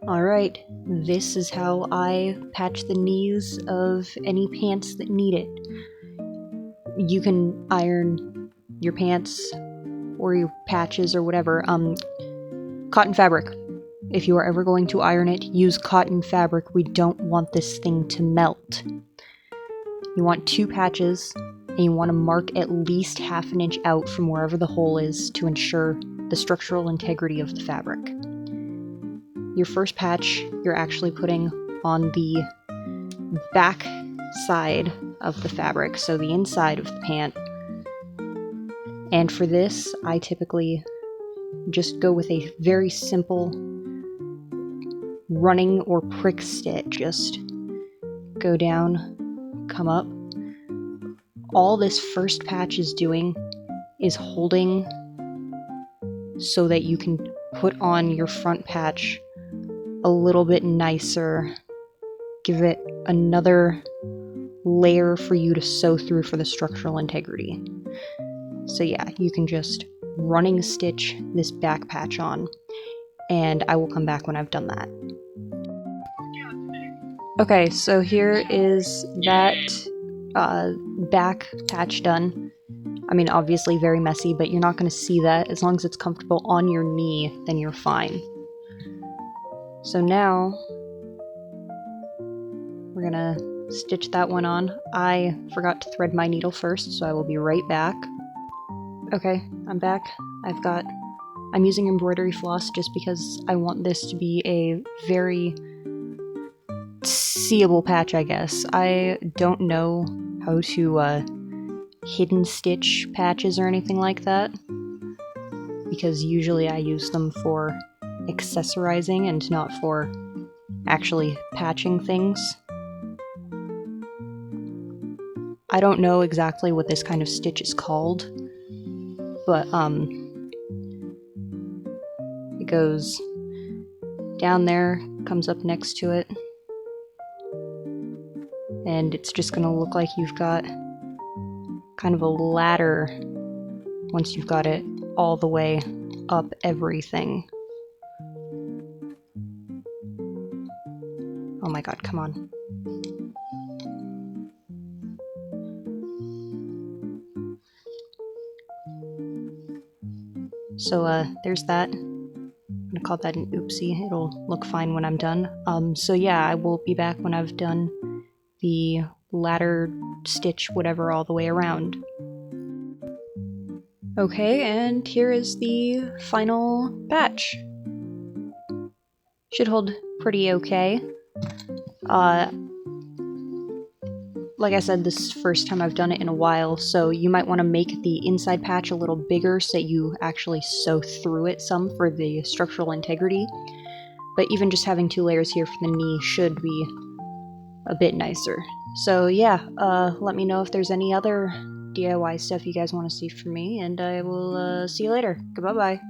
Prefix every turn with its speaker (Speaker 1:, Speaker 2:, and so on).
Speaker 1: Alright, this is how I patch the knees of any pants that need it. You can iron your pants or your patches or whatever. Cotton fabric. If you are ever going to iron it, use cotton fabric. We don't want this thing to melt. You want 2 patches, and you want to mark at least half an inch out from wherever the hole is to ensure the structural integrity of the fabric. Your first patch you're actually putting on the back side of the fabric, so the inside of the pant. And for this, I typically just go with a very simple running or prick stitch. Just go down, come up. All this first patch is doing is holding so that you can put on your front patch a little bit nicer, give it another layer for you to sew through for the structural integrity. So yeah, you can just running stitch this back patch on, and I will come back when I've done that. Okay, so here is that back patch done. I mean, obviously very messy, but you're not going to see that. As long as it's comfortable on your knee, then you're fine. So now, we're gonna stitch that one on. I forgot to thread my needle first, so I will be right back. Okay, I'm back. I'm using embroidery floss just because I want this to be a very seeable patch, I guess. I don't know how to hidden stitch patches or anything like that, because usually I use them for accessorizing and not for actually patching things. I don't know exactly what this kind of stitch is called, but it goes down there, comes up next to it, and it's just gonna look like you've got kind of a ladder once you've got it all the way up everything. Oh my god, come on. So there's that. I'm gonna call that an oopsie. It'll look fine when I'm done. So yeah, I will be back when I've done the ladder stitch whatever all the way around. Okay, and here is the final batch. Should hold pretty okay. Like I said, this is the first time I've done it in a while, so you might want to make the inside patch a little bigger so that you actually sew through it some for the structural integrity. But even just having 2 layers here for the knee should be a bit nicer. So yeah, let me know if there's any other DIY stuff you guys want to see from me, and I will see you later. Goodbye-bye.